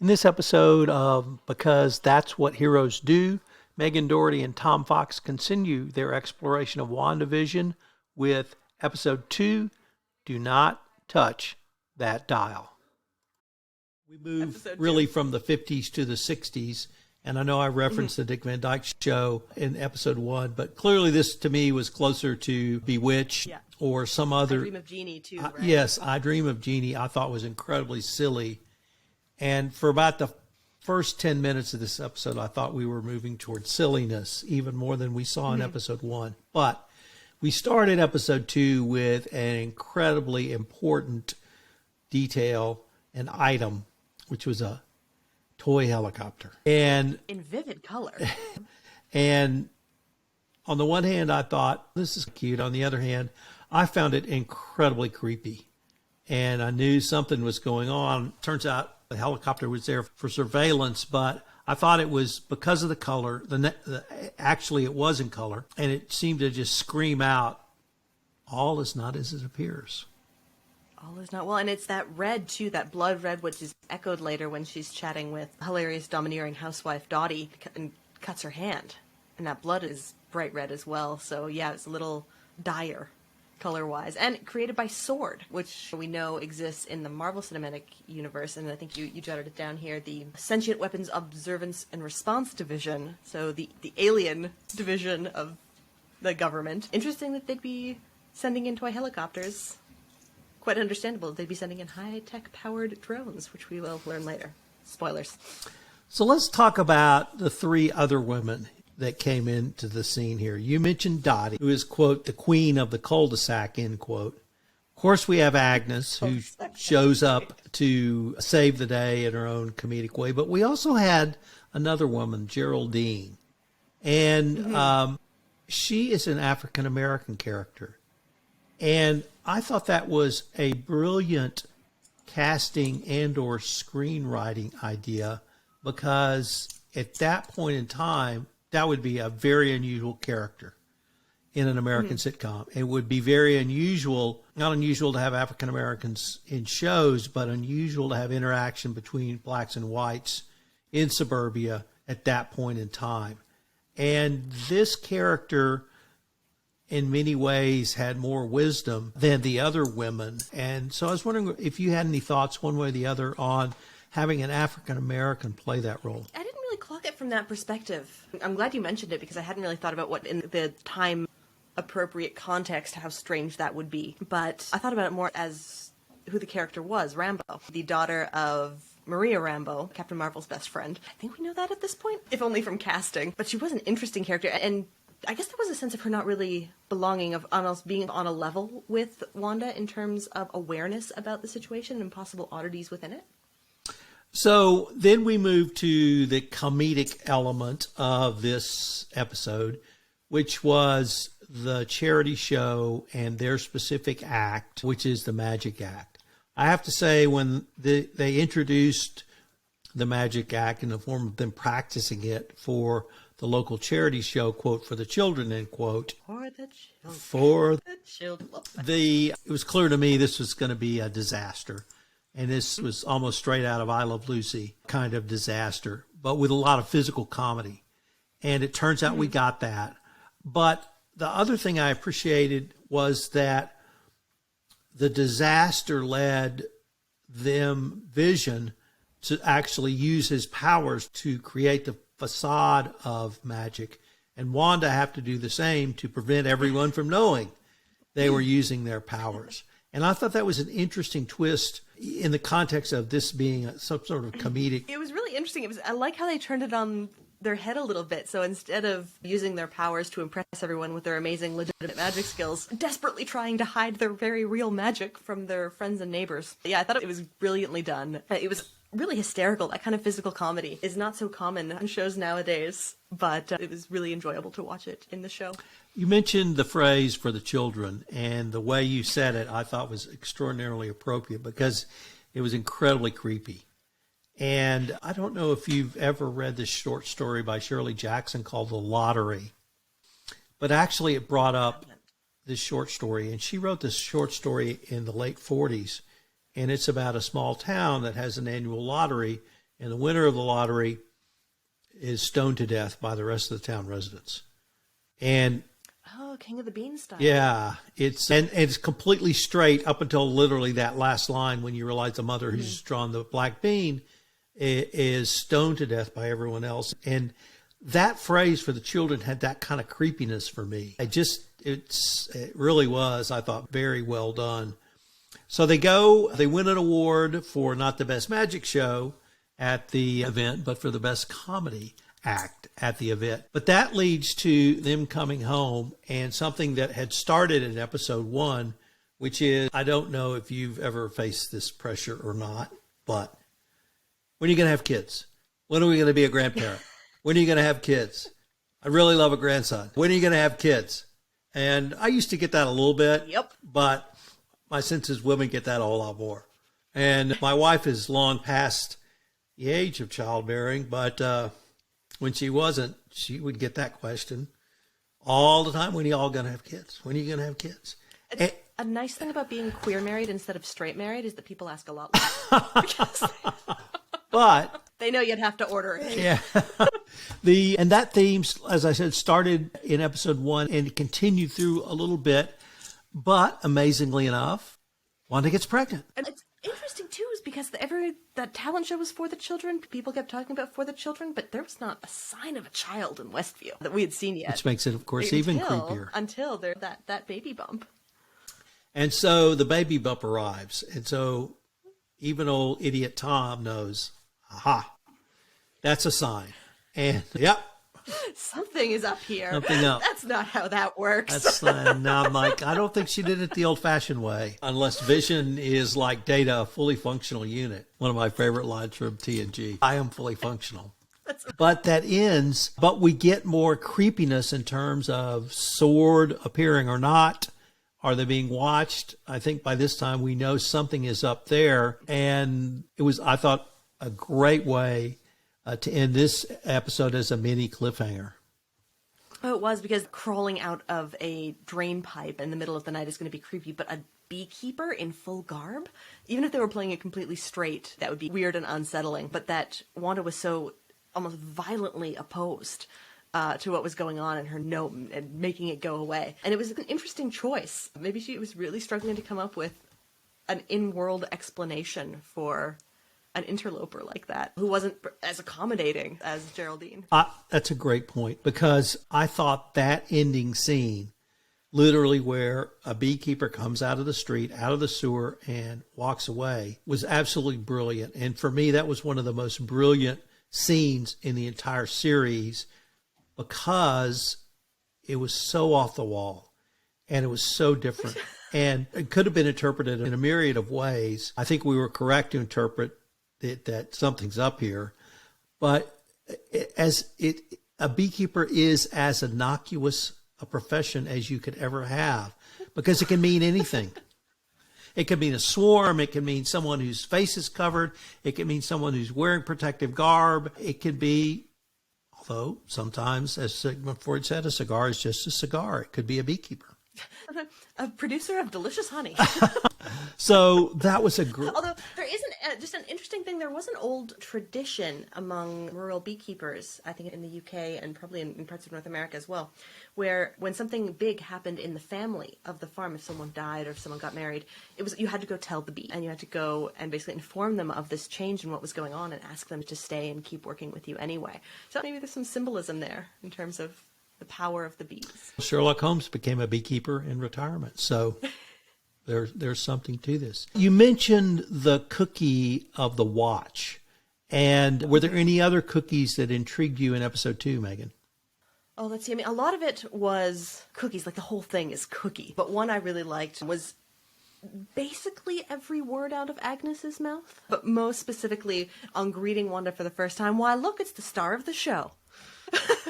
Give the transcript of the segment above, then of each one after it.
In this episode of Because That's What Heroes Do, Megan Dougherty and Tom Fox continue their exploration of WandaVision with episode 2, Do Not Touch That Dial. We move really from the 50s to the 60s, and I know I referenced the Dick Van Dyke Show in episode 1, but clearly this to me was closer to Bewitched or some other. I Dream of Jeannie too, right? Yes, I Dream of Jeannie I thought was incredibly silly. And for about the first 10 minutes of this episode, I thought we were moving towards silliness, even more than we saw in episode 1. But we started episode 2 with an incredibly important detail and item, which was a toy helicopter. And in vivid color. And on the one hand, I thought, this is cute. On the other hand, I found it incredibly creepy. And I knew something was going on. Turns out the helicopter was there for surveillance, but I thought it was because of the color. Actually, it was in color, and it seemed to just scream out, all is not as it appears. All is not well. And it's that red, too, that blood red, which is echoed later when she's chatting with hilarious, domineering housewife Dottie and cuts her hand. And that blood is bright red as well. So, yeah, it's a little dire color-wise, and created by Sword, which we know exists in the Marvel Cinematic Universe, and I think you jotted it down here, the Sentient Weapons Observance and Response Division, so the alien division of the government. Interesting that they'd be sending in toy helicopters. Quite understandable that they'd be sending in high-tech powered drones, which we will learn later. Spoilers. So let's talk about the 3 other women that came into the scene here. You mentioned Dottie, who is, quote, the queen of the cul-de-sac, end quote. Of course, we have Agnes, who shows up to save the day in her own comedic way. But we also had another woman, Geraldine. And she is an African-American character. And I thought that was a brilliant casting and or screenwriting idea, because at that point in time, that would be a very unusual character in an American sitcom. It would be very unusual, not unusual to have African Americans in shows, but unusual to have interaction between blacks and whites in suburbia at that point in time. And this character, in many ways, had more wisdom than the other women. And so I was wondering if you had any thoughts one way or the other on having an African American play that role. I didn't really clock it from that perspective. I'm glad you mentioned it, because I hadn't really thought about what, in the time appropriate context, how strange that would be. But I thought about it more as who the character was, Rambeau, the daughter of Maria Rambeau, Captain Marvel's best friend. I think we know that at this point, if only from casting. But she was an interesting character, and I guess there was a sense of her not really belonging, of almost being on a level with Wanda in terms of awareness about the situation and possible oddities within it. So then we move to the comedic element of this episode, which was the charity show and their specific act, which is the magic act. I have to say, when they introduced the magic act in the form of them practicing it for the local charity show, quote, for the children, end quote. For the children. For the children. It was clear to me this was going to be a disaster. And this was almost straight out of I Love Lucy kind of disaster, but with a lot of physical comedy. And it turns out we got that. But the other thing I appreciated was that the disaster led Vision to actually use his powers to create the facade of magic. And Wanda have to do the same to prevent everyone from knowing they were using their powers. And I thought that was an interesting twist in the context of this being some sort of comedic. It was really interesting. I like how they turned it on their head a little bit. So instead of using their powers to impress everyone with their amazing, legitimate magic skills, desperately trying to hide their very real magic from their friends and neighbors. Yeah, I thought it was brilliantly done. It was really hysterical. That kind of physical comedy is not so common on shows nowadays, but it was really enjoyable to watch it in the show. You mentioned the phrase for the children, and the way you said it I thought was extraordinarily appropriate, because it was incredibly creepy. And I don't know if you've ever read this short story by Shirley Jackson called The Lottery, but actually it brought up this short story, and she wrote this short story in the late 40s, and it's about a small town that has an annual lottery, and the winner of the lottery is stoned to death by the rest of the town residents. And Oh, King of the Beanstalk. yeah, it's completely straight up until literally that last line when you realize the mother who's drawn the black bean is stoned to death by everyone else. And that phrase for the children had that kind of creepiness for me. It really was, I thought, very well done. So they win an award for not the best magic show at the event, but for the best comedy act at the event. But that leads to them coming home and something that had started in episode 1, which is, I don't know if you've ever faced this pressure or not, but when are you going to have kids? When are we going to be a grandparent? When are you going to have kids? I really love a grandson. When are you going to have kids? And I used to get that a little bit, Yep. but my sense is women get that a whole lot more. And my wife is long past the age of childbearing, but when she wasn't, she would get that question all the time. When are you all going to have kids? When are you going to have kids? A nice thing about being queer married instead of straight married is that people ask a lot less. But They know you'd have to order it. yeah, and that theme, as I said, started in episode 1 and continued through a little bit. But amazingly enough, Wanda gets pregnant. And it's interesting too, is because that talent show was for the children. People kept talking about for the children, but there was not a sign of a child in Westview that we had seen yet. Which makes it, of course, even creepier. Until there's that baby bump. And so the baby bump arrives. And so even old idiot Tom knows, aha, that's a sign. And yep. Something is up here. Something up. That's not how that works. Now I'm like, I don't think she did it the old-fashioned way, unless Vision is like Data, a fully functional unit. One of my favorite lines from TNG. I am fully functional. But that ends, but we get more creepiness in terms of Sword appearing or not. Are they being watched? I think by this time we know something is up there. And it was, I thought, a great way to end this episode as a mini cliffhanger. Oh, it was, because crawling out of a drain pipe in the middle of the night is going to be creepy, but a beekeeper in full garb, even if they were playing it completely straight, that would be weird and unsettling. But that Wanda was so almost violently opposed to what was going on in her note and making it go away. And it was an interesting choice. Maybe she was really struggling to come up with an in-world explanation for an interloper like that, who wasn't as accommodating as Geraldine. That's a great point, because I thought that ending scene, literally where a beekeeper comes out of the street, out of the sewer, and walks away, was absolutely brilliant. And for me, that was one of the most brilliant scenes in the entire series, because it was so off the wall and it was so different. And it could have been interpreted in a myriad of ways. I think we were correct to interpret that something's up here, but a beekeeper is as innocuous a profession as you could ever have, because it can mean anything. It can mean a swarm. It can mean someone whose face is covered. It can mean someone who's wearing protective garb. It could be, although sometimes, as Sigmund Freud said, a cigar is just a cigar. It could be a beekeeper. A producer of delicious honey. So that was a great... Although there isn't, just an interesting thing, there was an old tradition among rural beekeepers, I think in the UK and probably in parts of North America as well, where when something big happened in the family of the farm, if someone died or if someone got married, you had to go tell the bee, and you had to go and basically inform them of this change and what was going on and ask them to stay and keep working with you anyway. So maybe there's some symbolism there in terms of the power of the bees. Sherlock Holmes became a beekeeper in retirement, so there's something to this. You mentioned the cookie of the watch, and were there any other cookies that intrigued you in episode 2, Megan? Oh, let's see. I mean, a lot of it was cookies, like the whole thing is cookie. But one I really liked was basically every word out of Agnes's mouth, but most specifically on greeting Wanda for the first time. Why, look, it's the star of the show.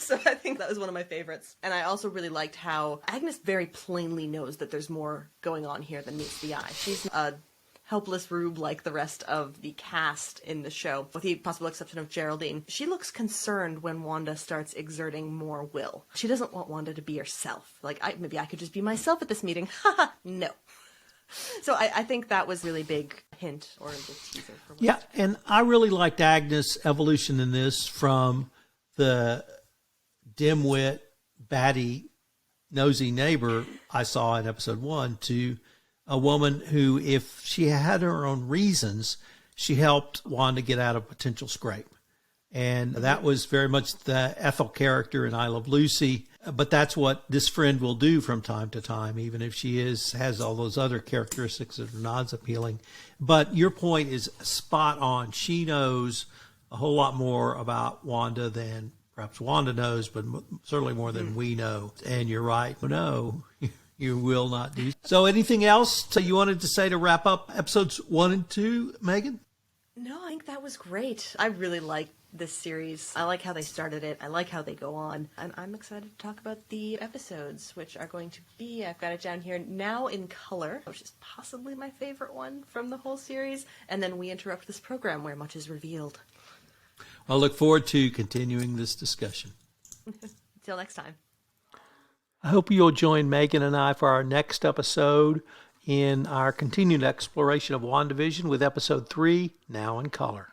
So I think that was one of my favorites. And I also really liked how Agnes very plainly knows that there's more going on here than meets the eye. She's a helpless rube like the rest of the cast in the show, with the possible exception of Geraldine. She looks concerned when Wanda starts exerting more will. She doesn't want Wanda to be herself. Like, maybe I could just be myself at this meeting. Haha, no. So I think that was really big hint or the teaser for what Yeah, and I really liked Agnes' evolution in this from the dimwit, batty, nosy neighbor I saw in episode 1 to a woman who, if she had her own reasons, she helped Wanda get out of potential scrape. And that was very much the Ethel character in I Love Lucy. But that's what this friend will do from time to time, even if she has all those other characteristics that are not as appealing. But your point is spot on. She knows a whole lot more about Wanda than perhaps Wanda knows, but certainly more than we know. And you're right. No, you will not do. So anything else you wanted to say to wrap up episodes 1 and 2, Megan? No, I think that was great. I really like this series. I like how they started it. I like how they go on. And I'm excited to talk about the episodes, which are going to be, I've got it down here, Now in Color, which is possibly my favorite one from the whole series. And then We Interrupt This Program, where much is revealed. I look forward to continuing this discussion. Until next time. I hope you'll join Megan and I for our next episode in our continued exploration of WandaVision with episode 3, Now in Color.